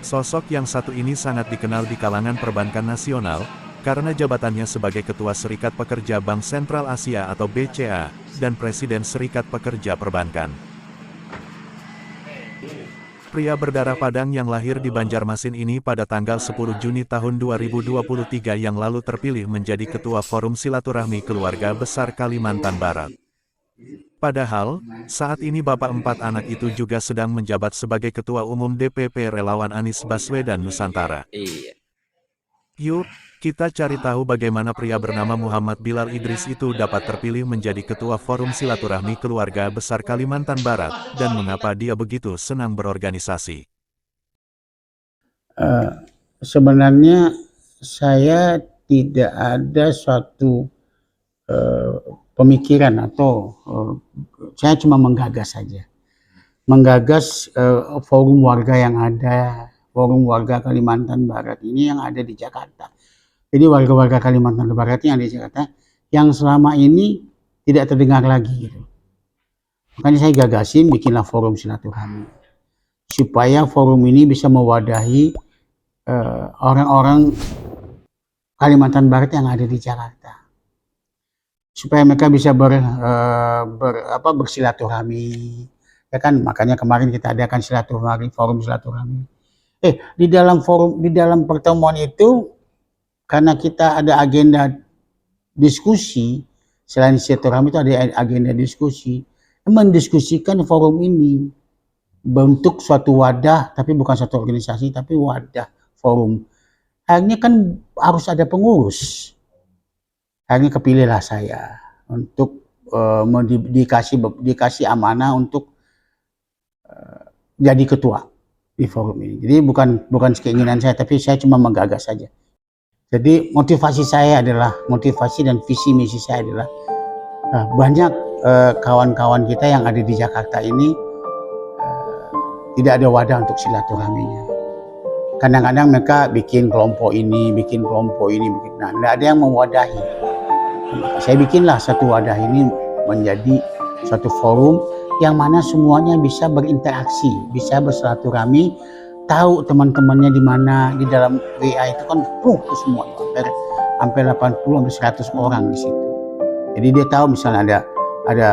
Sosok yang satu ini sangat dikenal di kalangan perbankan nasional, karena jabatannya sebagai Ketua Serikat Pekerja Bank Sentral Asia atau BCA, dan Presiden Serikat Pekerja Perbankan. Pria berdarah Padang yang lahir di Banjarmasin ini pada tanggal 10 Juni tahun 2023 yang lalu terpilih menjadi Ketua Forum Silaturahmi Keluarga Besar Kalimantan Barat. Padahal, saat ini bapak 4 anak itu juga sedang menjabat sebagai Ketua Umum DPP Relawan Anies Baswedan Nusantara. Yuk, kita cari tahu bagaimana pria bernama Muhammad Bilal Idris itu dapat terpilih menjadi Ketua Forum Silaturahmi Keluarga Besar Kalimantan Barat, dan mengapa dia begitu senang berorganisasi. Sebenarnya saya tidak ada suatu pemikiran atau saya cuma menggagas saja. Menggagas forum warga yang ada, forum warga Kalimantan Barat ini yang ada di Jakarta. Jadi warga-warga Kalimantan Barat yang ada di Jakarta yang selama ini tidak terdengar lagi gitu. Makanya saya gagasin bikinlah forum silaturahmi. Supaya forum ini bisa mewadahi orang-orang Kalimantan Barat yang ada di Jakarta. Supaya mereka bisa bersilaturahmi, ya kan? Makanya kemarin kita adakan silaturahmi, forum silaturahmi. Di dalam pertemuan itu, karena kita ada agenda diskusi, selain silaturahmi itu ada agenda diskusi, mendiskusikan forum ini bentuk suatu wadah, tapi bukan suatu organisasi, tapi wadah forum. Akhirnya kan harus ada pengurus. Akhirnya kepilihlah saya untuk dikasih amanah untuk jadi ketua di forum ini. Jadi bukan keinginan saya, tapi saya cuma menggagas saja. Jadi motivasi dan visi misi saya adalah banyak kawan-kawan kita yang ada di Jakarta ini tidak ada wadah untuk silaturahminya. Kadang-kadang mereka bikin kelompok ini, nah tidak ada yang mewadahi. Saya bikinlah satu wadah ini menjadi suatu forum yang mana semuanya bisa berinteraksi, bisa bersilaturahmi, tahu teman-temannya di mana. Di dalam WA itu kan penuh tuh semua, hampir 80 sampai 100 orang di situ. Jadi dia tahu misalnya ada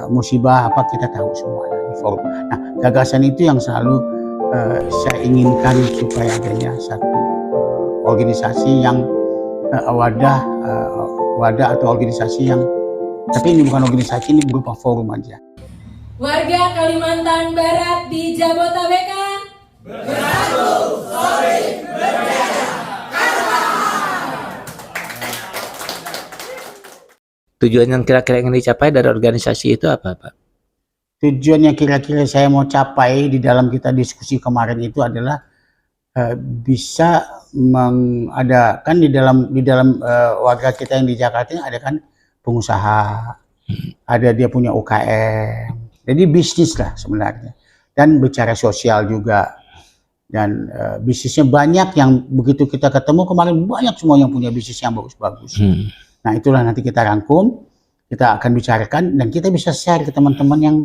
musibah apa, kita tahu semuanya di forum. Nah, gagasan itu yang selalu saya inginkan supaya adanya satu organisasi yang wadah atau organisasi yang, tapi ini bukan organisasi, ini berupa forum aja. Warga Kalimantan Barat di Jabotabek bersatu, solid, berjaya, karma. Tujuan yang kira-kira ingin dicapai dari organisasi itu apa, Pak? Tujuan yang kira-kira saya mau capai di dalam kita diskusi kemarin itu adalah bisa mengadakan di dalam warga kita yang di Jakarta ini ada kan pengusaha, ada dia punya UKM, jadi bisnis lah sebenarnya, dan bicara sosial juga, dan bisnisnya banyak yang begitu kita ketemu kemarin banyak semua yang punya bisnis yang bagus-bagus. Nah itulah nanti kita rangkum, kita akan bicarakan dan kita bisa share ke teman-teman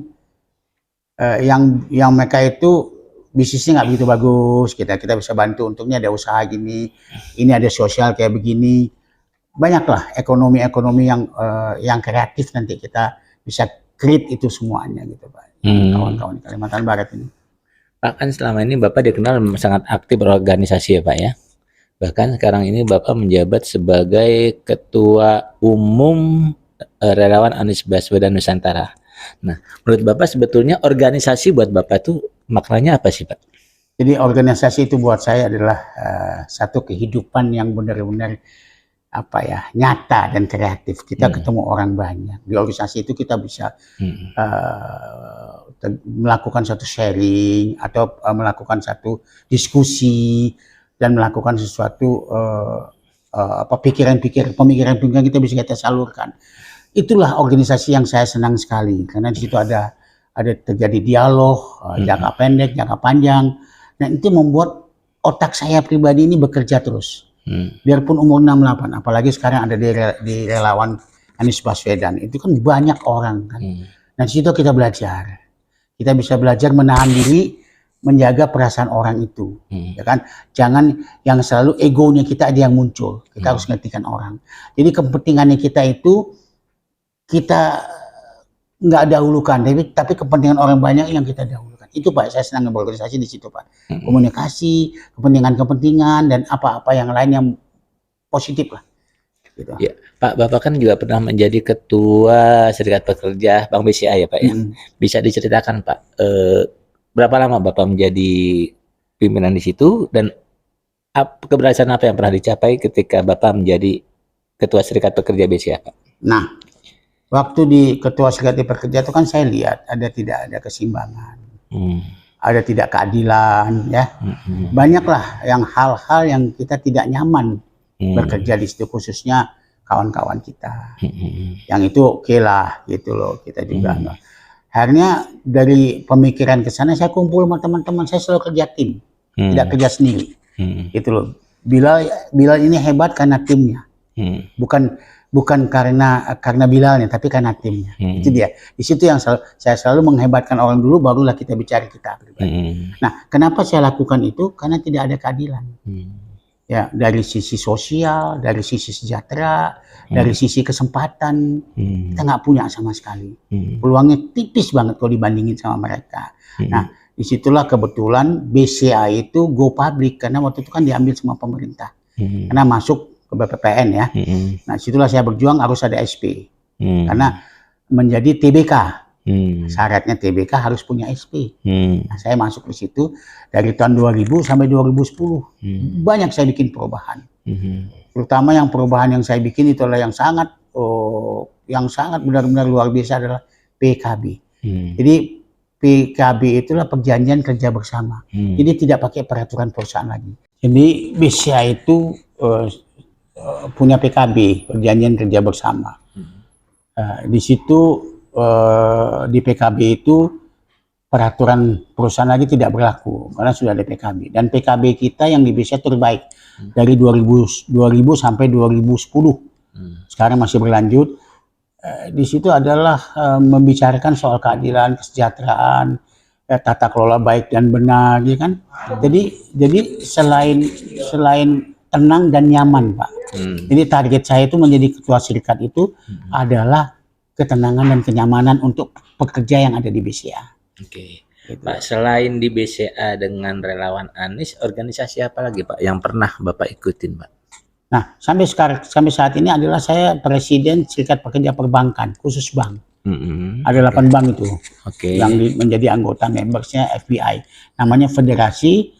yang mereka itu bisnisnya nggak begitu bagus, kita bisa bantu. Untuknya ada usaha gini, ini ada sosial kayak begini, banyaklah ekonomi yang kreatif, nanti kita bisa create itu semuanya gitu Pak. Kawan-kawan Kalimantan Barat ini. Pak, kan selama ini Bapak dikenal sangat aktif berorganisasi ya Pak ya. Bahkan sekarang ini Bapak menjabat sebagai Ketua Umum Relawan Anies Baswedan Nusantara. Nah, menurut Bapak sebetulnya organisasi buat Bapak itu maknanya apa sih Pak? Jadi organisasi itu buat saya adalah satu kehidupan yang benar-benar nyata dan kreatif. Kita ketemu orang banyak. Di organisasi itu kita bisa melakukan satu sharing atau melakukan satu diskusi dan melakukan sesuatu pemikiran kita bisa kita salurkan. Itulah organisasi yang saya senang sekali, karena di situ ada terjadi dialog jangka pendek, jangka panjang. Nah itu membuat otak saya pribadi ini bekerja terus. Biarpun umur 68, apalagi sekarang ada di relawan Anies Baswedan, itu kan banyak orang kan. Nah di situ kita belajar. Kita bisa belajar menahan diri menjaga perasaan orang itu, Hmm. ya kan? Jangan yang selalu egonya kita aja yang muncul. Kita harus ngertikan orang. Jadi kepentingannya kita itu kita nggak dahulukan, tapi kepentingan orang banyak yang kita dahulukan. Itu Pak, saya senang berorganisasi di situ Pak. Komunikasi, kepentingan-kepentingan dan apa-apa yang lain yang positif lah. Gitu. Ya, Pak, Bapak kan juga pernah menjadi ketua Serikat Pekerja Bank BCA ya Pak ya. Bisa diceritakan Pak, berapa lama Bapak menjadi pimpinan di situ dan keberhasilan apa yang pernah dicapai ketika Bapak menjadi ketua Serikat Pekerja BCA Pak? Nah, waktu di ketua Serikat Pekerja itu kan saya lihat tidak ada keseimbangan, ada tidak keadilan, ya. Banyaklah yang hal-hal yang kita tidak nyaman bekerja di situ, khususnya kawan-kawan kita. Yang itu oke lah, gitu loh, kita juga. Akhirnya dari pemikiran ke sana saya kumpul sama teman-teman, saya selalu kerja tim, tidak kerja sendiri. Gitu loh. Bilal ini hebat karena timnya. Bukan karena Bilalnya, tapi karena timnya. Itu dia. Di situ yang saya selalu menghebatkan orang dulu, barulah kita bicara kita. Nah, kenapa saya lakukan itu? Karena tidak ada keadilan. Ya, dari sisi sosial, dari sisi sejahtera, dari sisi kesempatan, kita nggak punya sama sekali. Peluangnya tipis banget kalau dibandingin sama mereka. Nah, disitulah kebetulan BCA itu go public, karena waktu itu kan diambil sama pemerintah. Karena masuk ke BPPN ya. Nah, disitulah saya berjuang harus ada SP. Karena menjadi TBK. Syaratnya TBK harus punya SP. Nah, saya masuk ke situ dari tahun 2000 sampai 2010. Banyak saya bikin perubahan. Terutama yang perubahan yang saya bikin itu adalah yang sangat benar-benar luar biasa adalah PKB. Jadi PKB itulah perjanjian kerja bersama. Jadi tidak pakai peraturan perusahaan lagi. Jadi BCA itu punya PKB, perjanjian kerja bersama. Di situ di PKB itu peraturan perusahaan lagi tidak berlaku karena sudah ada PKB, dan PKB kita yang di BCA terbaik dari 2000 sampai 2010. Sekarang masih berlanjut. Di situ adalah membicarakan soal keadilan, kesejahteraan, tata kelola baik dan benar, ya kan? Jadi selain tenang dan nyaman, Pak. Jadi target saya itu menjadi ketua serikat itu adalah ketenangan dan kenyamanan untuk pekerja yang ada di BCA. Oke. Pak, selain di BCA dengan relawan Anies, organisasi apa lagi Pak yang pernah Bapak ikutin Pak? Nah, sampai saat ini adalah saya presiden Serikat Pekerja Perbankan, khusus bank. Ada 8 bank itu yang menjadi anggota membersnya FBI. Namanya Federasi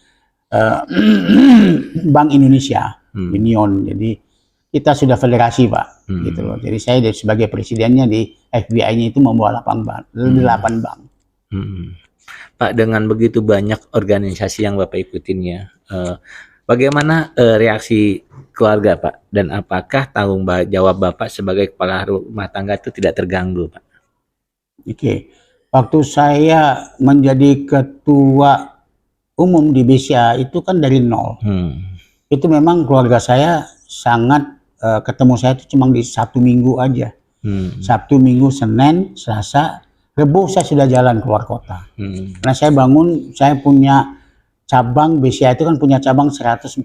Bank Indonesia, Union. Jadi kita sudah federasi Pak, gitu loh. Jadi saya sebagai presidennya di FBI-nya itu membawa 8 bank. Pak, dengan begitu banyak organisasi yang Bapak ikutinnya, bagaimana reaksi keluarga Pak? Dan apakah tanggung jawab Bapak sebagai kepala rumah tangga itu tidak terganggu Pak? Oke. Waktu saya menjadi ketua umum di BCA itu kan dari nol. Itu memang keluarga saya sangat ketemu saya itu cuma di Sabtu Minggu aja. Sabtu Minggu, Senin, Selasa, Rabu saya sudah jalan keluar kota. Karena saya punya cabang, BCA itu kan punya cabang 143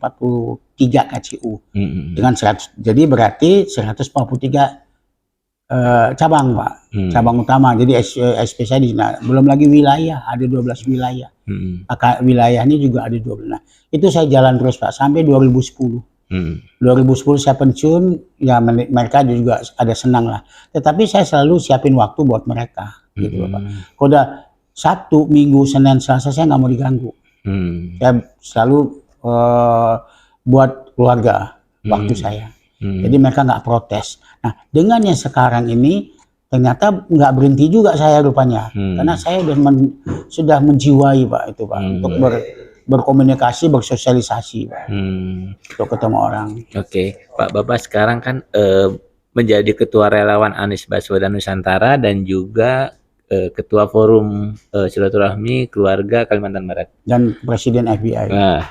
KCU dengan 100, jadi berarti 143 cabang Pak, cabang utama. Jadi SP saya di sana. Belum lagi wilayah, ada 12 wilayah. Wilayahnya juga ada 12. Nah, itu saya jalan terus Pak sampai 2010. 2010 saya pensiun, ya mereka juga ada senang lah. Tetapi saya selalu siapin waktu buat mereka, gitu loh Pak. Kalau udah Sabtu, Minggu, Senin, Selasa saya nggak mau diganggu. Saya selalu buat keluarga waktu saya. Jadi mereka nggak protes. Nah, dengan yang sekarang ini ternyata nggak berhenti juga saya rupanya, karena saya sudah menjiwai Pak itu Pak untuk berkomunikasi, bersosialisasi Pak, untuk ketemu orang. Oke, Pak, Bapak sekarang kan menjadi ketua relawan Anies Baswedan Nusantara dan juga ketua forum silaturahmi keluarga Kalimantan Barat Dan presiden FBI. Nah,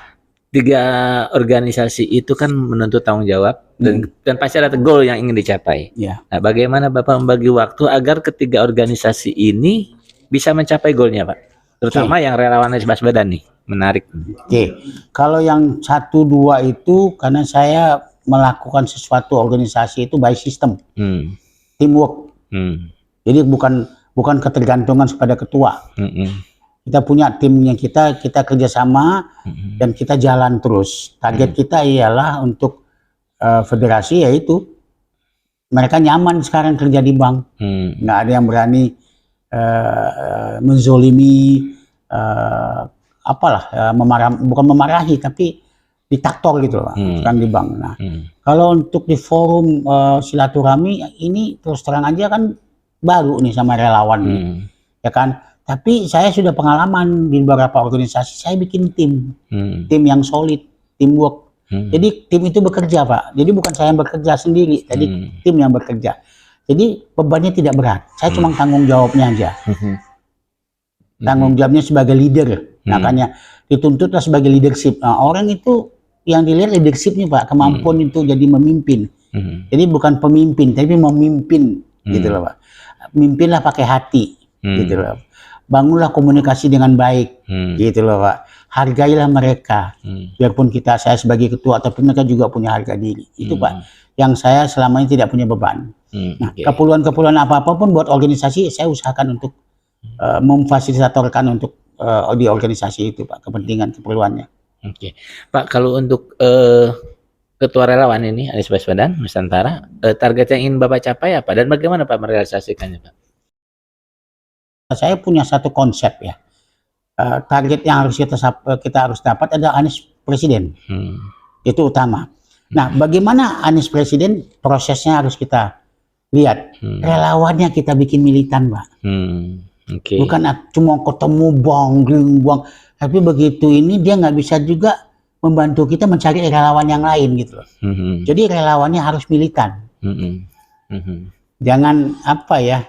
3 organisasi itu kan menuntut tanggung jawab dan pasti ada goal yang ingin dicapai. Ya. Nah, bagaimana Bapak membagi waktu agar ketiga organisasi ini bisa mencapai goalnya Pak? Terutama yang relawan Anies Baswedan nih, menarik. Oke, kalau yang 1-2 itu karena saya melakukan sesuatu organisasi itu by system, Hmm. teamwork. Hmm. Jadi bukan ketergantungan kepada ketua. Hmm. Kita punya timnya kita kerjasama dan kita jalan terus. Target kita ialah untuk federasi, yaitu mereka nyaman sekarang kerja di bank. Nggak ada yang berani menzolimi, bukan memarahi, tapi diktator gitu loh, sekarang di bank. Nah, kalau untuk di forum silaturahmi ini terus terang aja kan baru nih sama relawan, ya kan. Tapi saya sudah pengalaman di beberapa organisasi, saya bikin tim yang solid, teamwork. Jadi tim itu bekerja, Pak. Jadi bukan saya yang bekerja sendiri, tadi tim yang bekerja. Jadi bebannya tidak berat. Saya cuma tanggung jawabnya aja. Tanggung jawabnya sebagai leader. Makanya dituntutlah sebagai leadership. Nah, orang itu yang dilihat leadershipnya, Pak, kemampuan itu jadi memimpin. Jadi bukan pemimpin, tapi memimpin, gitu loh, Pak. Mimpinlah pakai hati, gitu loh. Bangunlah komunikasi dengan baik, gitu loh, Pak. Hargailah mereka, biarpun saya sebagai ketua, tapi mereka juga punya harga diri. Itu, Pak, yang saya selama ini tidak punya beban. Nah, keperluan apa-apun buat organisasi, saya usahakan untuk memfasilitatorkan untuk di organisasi itu, Pak, keperluannya. Oke, Pak, kalau untuk ketua relawan ini Anies Baswedan Nusantara, target yang ingin Bapak capai apa dan bagaimana Pak merealisasikannya, Pak? Saya punya satu konsep ya. Target yang harus kita harus dapat adalah Anies Presiden. Itu utama. Nah, bagaimana Anies Presiden, prosesnya harus kita lihat. Relawannya kita bikin militan, Pak. Bukan cuma ketemu buang, tapi begitu ini dia nggak bisa juga membantu kita mencari relawan yang lain gitu loh. Jadi relawannya harus militan. Jangan apa ya.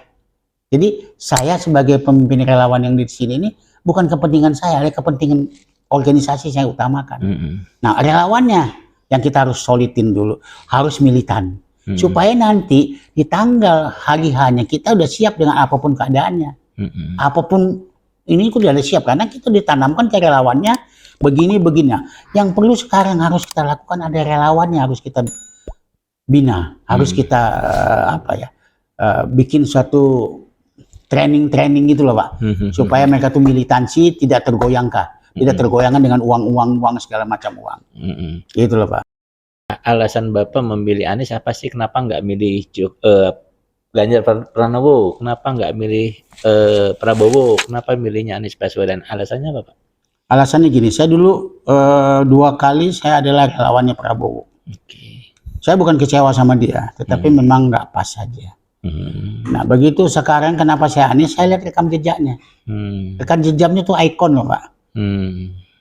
Jadi saya sebagai pemimpin relawan yang di sini ini bukan kepentingan saya, ada kepentingan organisasi saya utamakan. Nah, relawannya yang kita harus solidin dulu, harus militan. Supaya nanti di tanggal hari hanya kita udah siap dengan apapun keadaannya. Apapun ini udah siap, karena kita ditanamkan ke relawannya begini. Yang perlu sekarang harus kita lakukan, ada relawannya harus kita bina, harus kita bikin suatu training gitu loh, Pak, supaya mereka tuh militansi, tidak tergoyangkan dengan uang segala macam uang, gitu loh, Pak. Alasan Bapak memilih Anies apa sih? Kenapa nggak milih Ganjar Pranowo? Kenapa nggak milih Prabowo? Kenapa milihnya Anies Baswedan? Alasannya apa, Pak? Alasannya gini, saya dulu 2 kali saya adalah relawannya Prabowo. Saya bukan kecewa sama dia, tetapi memang nggak pas saja. Nah, begitu sekarang kenapa saya Anies, saya lihat rekam jejaknya. Rekam jejaknya tuh ikon loh, Pak.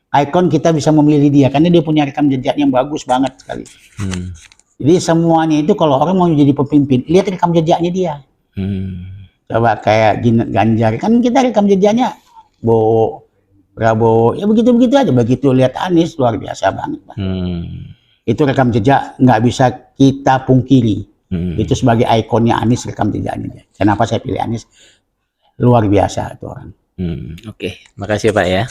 Ikon, kita bisa memilih dia karena dia punya rekam jejak yang bagus banget sekali. Jadi semuanya itu kalau orang mau jadi pemimpin, lihat rekam jejaknya dia. Coba kayak Ganjar, kan kita rekam jejaknya Prabowo, ya begitu aja. Begitu lihat Anies, luar biasa banget, Pak. Itu rekam jejak nggak bisa kita pungkiri. Itu sebagai ikonnya Anies, rekam jejaknya. Kenapa saya pilih Anies? Luar biasa itu orang. Oke, makasih Pak ya.